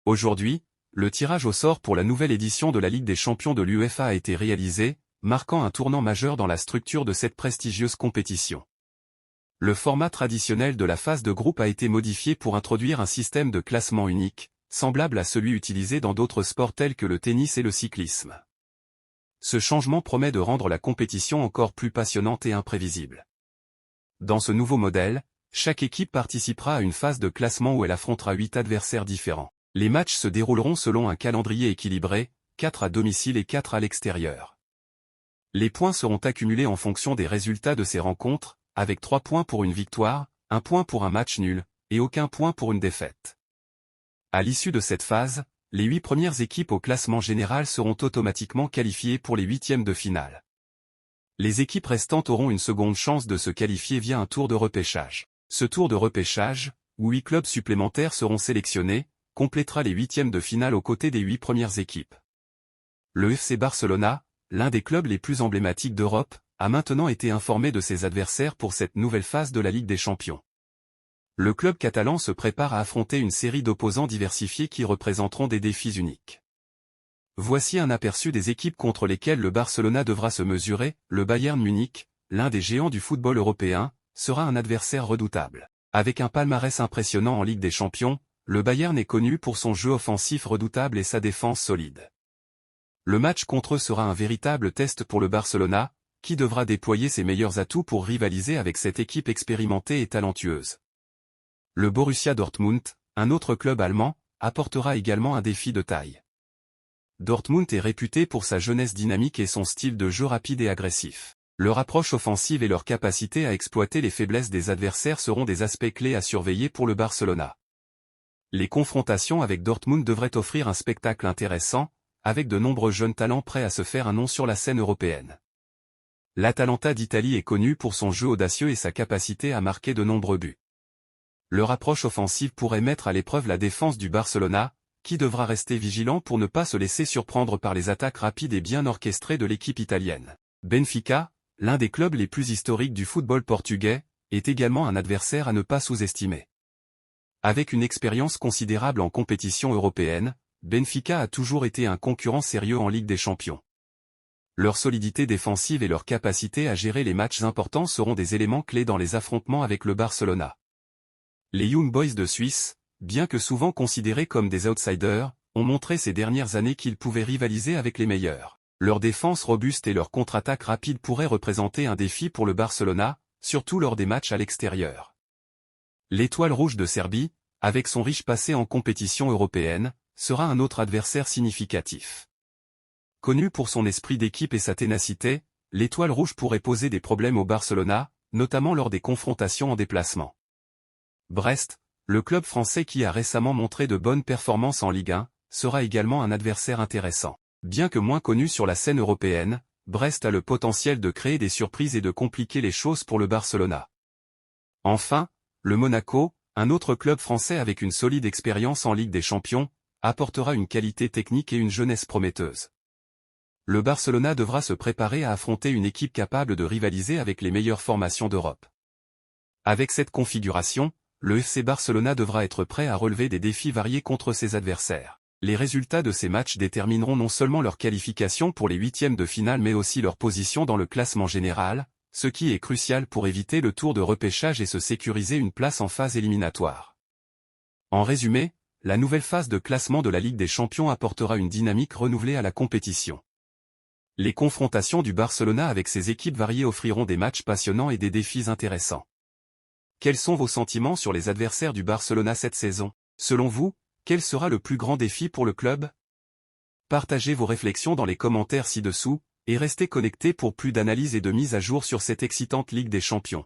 Aujourd'hui, le tirage au sort pour la nouvelle édition de la Ligue des Champions de l'UEFA a été réalisé, marquant un tournant majeur dans la structure de cette prestigieuse compétition. Le format traditionnel de la phase de groupe a été modifié pour introduire un système de classement unique, semblable à celui utilisé dans d'autres sports tels que le tennis et le cyclisme. Ce changement promet de rendre la compétition encore plus passionnante et imprévisible. Dans ce nouveau modèle, chaque équipe participera à une phase de classement où elle affrontera 8 adversaires différents. Les matchs se dérouleront selon un calendrier équilibré, 4 à domicile et 4 à l'extérieur. Les points seront accumulés en fonction des résultats de ces rencontres, avec 3 points pour une victoire, 1 point pour un match nul, et aucun point pour une défaite. À l'issue de cette phase, les 8 premières équipes au classement général seront automatiquement qualifiées pour les huitièmes de finale. Les équipes restantes auront une seconde chance de se qualifier via un tour de repêchage. Ce tour de repêchage, où 8 clubs supplémentaires seront sélectionnés, complétera les huitièmes de finale aux côtés des 8 premières équipes. Le FC Barcelona, l'un des clubs les plus emblématiques d'Europe, a maintenant été informé de ses adversaires pour cette nouvelle phase de la Ligue des Champions. Le club catalan se prépare à affronter une série d'opposants diversifiés qui représenteront des défis uniques. Voici un aperçu des équipes contre lesquelles le Barcelona devra se mesurer. Le Bayern Munich, l'un des géants du football européen, sera un adversaire redoutable. Avec un palmarès impressionnant en Ligue des Champions, le Bayern est connu pour son jeu offensif redoutable et sa défense solide. Le match contre eux sera un véritable test pour le Barcelona, qui devra déployer ses meilleurs atouts pour rivaliser avec cette équipe expérimentée et talentueuse. Le Borussia Dortmund, un autre club allemand, apportera également un défi de taille. Dortmund est réputé pour sa jeunesse dynamique et son style de jeu rapide et agressif. Leur approche offensive et leur capacité à exploiter les faiblesses des adversaires seront des aspects clés à surveiller pour le Barcelona. Les confrontations avec Dortmund devraient offrir un spectacle intéressant, avec de nombreux jeunes talents prêts à se faire un nom sur la scène européenne. L'Atalanta d'Italie est connu pour son jeu audacieux et sa capacité à marquer de nombreux buts. Leur approche offensive pourrait mettre à l'épreuve la défense du Barcelona, qui devra rester vigilant pour ne pas se laisser surprendre par les attaques rapides et bien orchestrées de l'équipe italienne. Benfica, l'un des clubs les plus historiques du football portugais, est également un adversaire à ne pas sous-estimer. Avec une expérience considérable en compétition européenne, Benfica a toujours été un concurrent sérieux en Ligue des Champions. Leur solidité défensive et leur capacité à gérer les matchs importants seront des éléments clés dans les affrontements avec le Barcelona. Les Young Boys de Suisse, bien que souvent considérés comme des outsiders, ont montré ces dernières années qu'ils pouvaient rivaliser avec les meilleurs. Leur défense robuste et leur contre-attaque rapide pourraient représenter un défi pour le Barcelona, surtout lors des matchs à l'extérieur. L'Étoile rouge de Serbie, avec son riche passé en compétition européenne, sera un autre adversaire significatif. Connu pour son esprit d'équipe et sa ténacité, l'Étoile rouge pourrait poser des problèmes au Barcelona, notamment lors des confrontations en déplacement. Brest, le club français qui a récemment montré de bonnes performances en Ligue 1, sera également un adversaire intéressant. Bien que moins connu sur la scène européenne, Brest a le potentiel de créer des surprises et de compliquer les choses pour le Barcelona. Enfin, le Monaco, un autre club français avec une solide expérience en Ligue des Champions, apportera une qualité technique et une jeunesse prometteuse. Le Barcelona devra se préparer à affronter une équipe capable de rivaliser avec les meilleures formations d'Europe. Avec cette configuration, le FC Barcelona devra être prêt à relever des défis variés contre ses adversaires. Les résultats de ces matchs détermineront non seulement leur qualification pour les huitièmes de finale mais aussi leur position dans le classement général, ce qui est crucial pour éviter le tour de repêchage et se sécuriser une place en phase éliminatoire. En résumé, la nouvelle phase de classement de la Ligue des Champions apportera une dynamique renouvelée à la compétition. Les confrontations du Barcelona avec ses équipes variées offriront des matchs passionnants et des défis intéressants. Quels sont vos sentiments sur les adversaires du Barcelona cette saison? Selon vous, quel sera le plus grand défi pour le club? Partagez vos réflexions dans les commentaires ci-dessous, et restez connectés pour plus d'analyses et de mises à jour sur cette excitante Ligue des Champions.